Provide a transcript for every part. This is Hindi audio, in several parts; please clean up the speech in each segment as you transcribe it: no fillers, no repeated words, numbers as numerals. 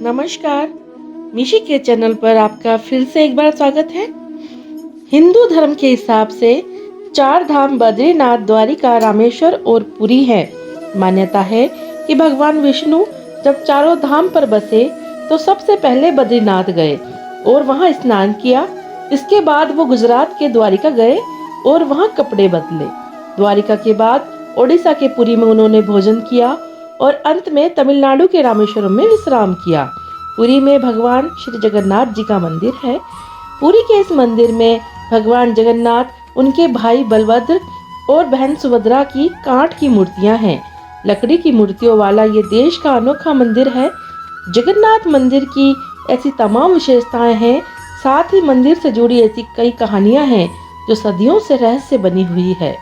नमस्कार। मिशी के चैनल पर आपका फिर से एक बार स्वागत है। हिंदू धर्म के हिसाब से चार धाम बद्रीनाथ, द्वारिका, रामेश्वर और पुरी है। मान्यता है कि भगवान विष्णु जब चारों धाम पर बसे तो सबसे पहले बद्रीनाथ गए और वहां स्नान किया। इसके बाद वो गुजरात के द्वारिका गए और वहां कपड़े बदले। द्वारिका के बाद ओडिशा के पुरी में उन्होंने भोजन किया और अंत में तमिलनाडु के रामेश्वरम में विश्राम किया। पुरी में भगवान श्री जगन्नाथ जी का मंदिर है। पुरी के इस मंदिर में भगवान जगन्नाथ, उनके भाई बलभद्र और बहन सुभद्रा की कांठ की मूर्तियां हैं। लकड़ी की मूर्तियों वाला ये देश का अनोखा मंदिर है। जगन्नाथ मंदिर की ऐसी तमाम विशेषताएं हैं, साथ ही मंदिर से जुड़ी ऐसी कई कहानियां हैं जो सदियों से रहस्य बनी हुई है।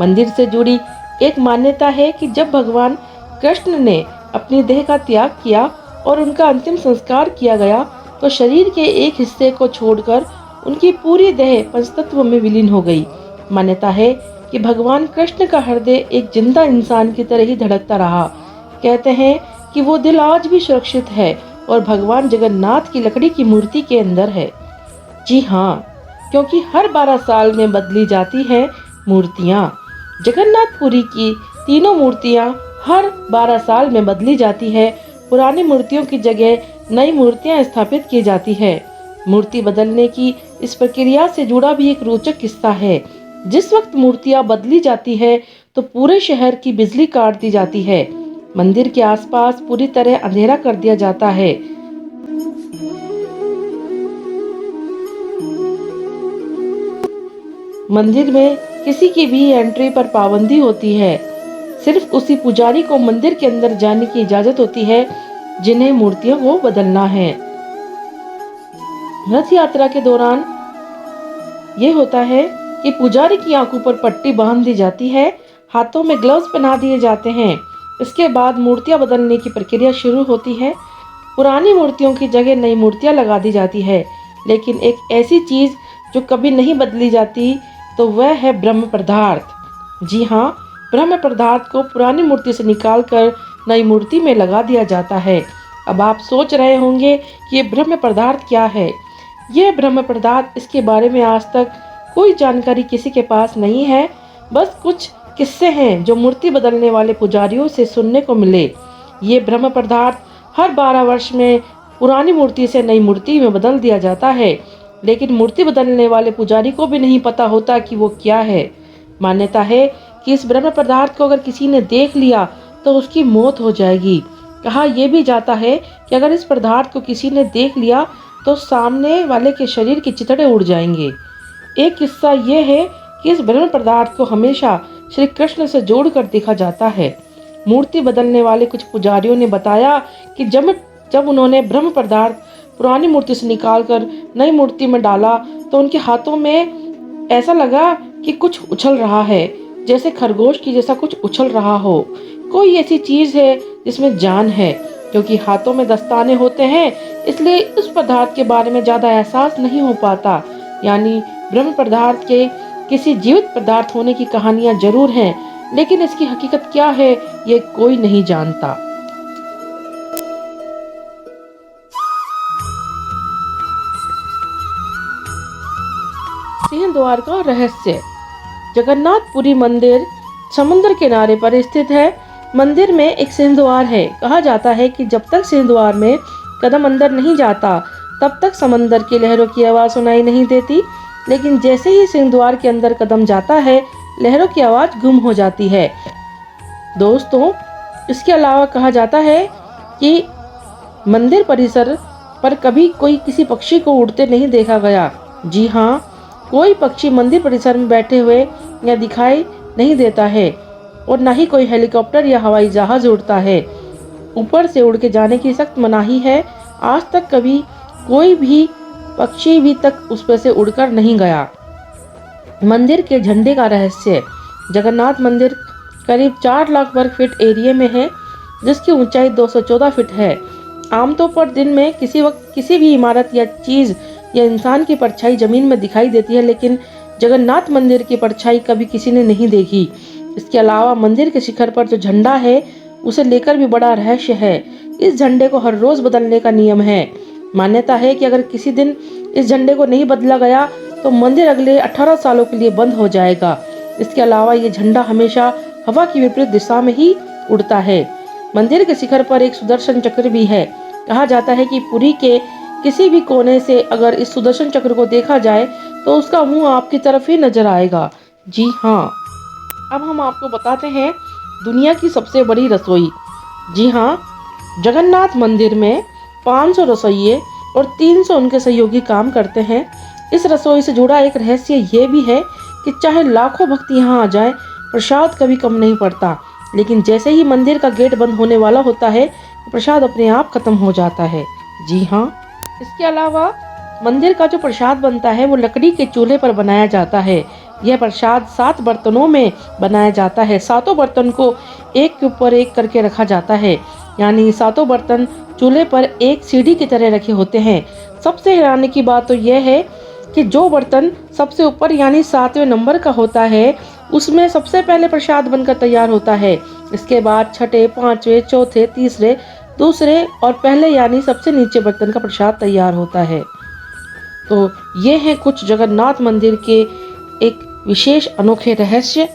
मंदिर से जुड़ी एक मान्यता है कि जब भगवान कृष्ण ने अपनी देह का त्याग किया और उनका अंतिम संस्कार किया गया तो शरीर के एक हिस्से को छोड़कर उनकी पूरी देह पंचतत्व में विलीन हो गई। मान्यता है कि भगवान कृष्ण का हृदय एक जिंदा इंसान की तरह ही धड़कता रहा। कहते हैं कि वो दिल आज भी सुरक्षित है और भगवान जगन्नाथ की लकड़ी की मूर्ति के अंदर है। जी हाँ, क्योंकि हर 12 साल में बदली जाती है मूर्तियाँ। जगन्नाथपुरी की तीनों मूर्तियाँ हर 12 साल में बदली जाती है। पुरानी मूर्तियों की जगह नई मूर्तियां स्थापित की जाती है। मूर्ति बदलने की इस प्रक्रिया से जुड़ा भी एक रोचक किस्सा है। जिस वक्त मूर्तियां बदली जाती है तो पूरे शहर की बिजली काट दी जाती है। मंदिर के आसपास पूरी तरह अंधेरा कर दिया जाता है। मंदिर में किसी की भी एंट्री पर पाबंदी होती है। सिर्फ उसी पुजारी को मंदिर के अंदर जाने की इजाजत होती है जिन्हें मूर्तियों को बदलना है। रथ यात्रा के दौरान ये होता है कि पुजारी की आंखों पर पट्टी बांध दी जाती है, हाथों में ग्लव्स पहना दिए जाते हैं। इसके बाद मूर्तियां बदलने की प्रक्रिया शुरू होती है। पुरानी मूर्तियों की जगह नई मूर्तियां लगा दी जाती है, लेकिन एक ऐसी चीज जो कभी नहीं बदली जाती तो वह है ब्रह्म पदार्थ। जी हाँ, ब्रह्म पदार्थ को पुरानी मूर्ति से निकालकर नई मूर्ति में लगा दिया जाता है। अब आप सोच रहे होंगे कि ये ब्रह्म पदार्थ क्या है। यह ब्रह्म पदार्थ, इसके बारे में आज तक कोई जानकारी किसी के पास नहीं है। बस कुछ किस्से हैं जो मूर्ति बदलने वाले पुजारियों से सुनने को मिले। ये ब्रह्म पदार्थ हर 12 वर्ष में पुरानी मूर्ति से नई मूर्ति में बदल दिया जाता है, लेकिन मूर्ति बदलने वाले पुजारी को भी नहीं पता होता कि वो क्या है। मान्यता है कि इस ब्रह्म पदार्थ को अगर किसी ने देख लिया तो उसकी मौत हो जाएगी। कहा यह भी जाता है कि अगर इस पदार्थ को किसी ने देख लिया तो सामने वाले के शरीर के चिथड़े उड़ जाएंगे। एक किस्सा यह है कि इस ब्रह्म पदार्थ को हमेशा श्री कृष्ण से जोड़कर देखा जाता है। मूर्ति बदलने वाले कुछ पुजारियों ने बताया कि जब उन्होंने ब्रह्म पदार्थ पुरानी मूर्ति से निकालकर नई मूर्ति में डाला तो उनके हाथों में ऐसा लगा कि कुछ उछल रहा है, जैसे खरगोश की जैसा कुछ उछल रहा हो। कोई ऐसी चीज है जिसमें जान है। क्योंकि हाथों में दस्ताने होते हैं, इसलिए उस पदार्थ के बारे में ज्यादा एहसास नहीं हो पाता। यानी ब्रह्म पदार्थ के किसी जीवित पदार्थ होने की कहानियां जरूर हैं, लेकिन इसकी हकीकत क्या है ये कोई नहीं जानता। सिंह द्वार का रहस्य। जगन्नाथपुरी मंदिर समुद्र किनारे पर स्थित है। मंदिर में एक सिंह द्वार है। कहा जाता है कि जब तक सिंह द्वार में कदम अंदर नहीं जाता तब तक समंदर की लहरों की आवाज सुनाई नहीं देती, लेकिन जैसे ही सिंह द्वार के अंदर कदम जाता है लहरों की आवाज गुम हो जाती है। दोस्तों, इसके अलावा कहा जाता है कि मंदिर परिसर पर कभी कोई किसी पक्षी को उड़ते नहीं देखा गया। जी हाँ, कोई पक्षी मंदिर परिसर में बैठे हुए या दिखाई नहीं देता है और न ही कोई हेलीकॉप्टर या हवाई जहाज उड़ता है। ऊपर से उड़ के जाने की सख्त मनाही है। आज तक कभी कोई भी पक्षी भी तक उस पर से उड़कर नहीं गया। मंदिर के झंडे का रहस्य। जगन्नाथ मंदिर करीब 4 लाख वर्ग फीट एरिया में है, जिसकी ऊंचाई 214 फीट है। आमतौर पर दिन में किसी वक्त किसी भी इमारत या चीज या इंसान की परछाई जमीन में दिखाई देती है, लेकिन जगन्नाथ मंदिर की परछाई कभी किसी ने नहीं देखी। इसके अलावा मंदिर के शिखर पर जो झंडा है उसे लेकर भी बड़ा रहस्य है। इस झंडे को हर रोज बदलने का नियम है। मान्यता है कि अगर किसी दिन इस झंडे को नहीं बदला गया तो मंदिर अगले 18 सालों के लिए बंद हो जाएगा। इसके अलावा ये झंडा हमेशा हवा की विपरीत दिशा में ही उड़ता है। मंदिर के शिखर पर एक सुदर्शन चक्र भी है। कहा जाता है कि पुरी के किसी भी कोने से अगर इस सुदर्शन चक्र को देखा जाए तो उसका मुंह आपकी तरफ ही नजर आएगा। जी हाँ, अब हम आपको बताते हैं दुनिया की सबसे बड़ी रसोई। जी हाँ, जगन्नाथ मंदिर में 500 रसोइये और 300 उनके सहयोगी काम करते हैं। इस रसोई से जुड़ा एक रहस्य ये भी है कि चाहे लाखों भक्त यहाँ आ जाए, प्रसाद कभी कम नहीं पड़ता। लेकिन जैसे ही मंदिर का गेट बंद होने वाला होता है, प्रसाद अपने आप खत्म हो जाता है। जी हाँ, इसके अलावा मंदिर का जो प्रसाद बनता है वो लकड़ी के चूल्हे पर बनाया जाता है। यह प्रसाद 7 बर्तनों में बनाया जाता है। 7 बर्तन को एक के ऊपर एक करके रखा जाता है, यानी 7 बर्तन चूल्हे पर एक सीढ़ी की तरह रखे होते हैं। सबसे हैरानी की बात तो यह है कि जो बर्तन सबसे ऊपर यानी 7वें नंबर का होता है, उसमें सबसे पहले प्रसाद बनकर तैयार होता है। इसके बाद छठे, 5वें, चौथे, तीसरे, दूसरे और पहले यानी सबसे नीचे बर्तन का प्रसाद तैयार होता है। तो ये है कुछ जगन्नाथ मंदिर के एक विशेष अनोखे रहस्य।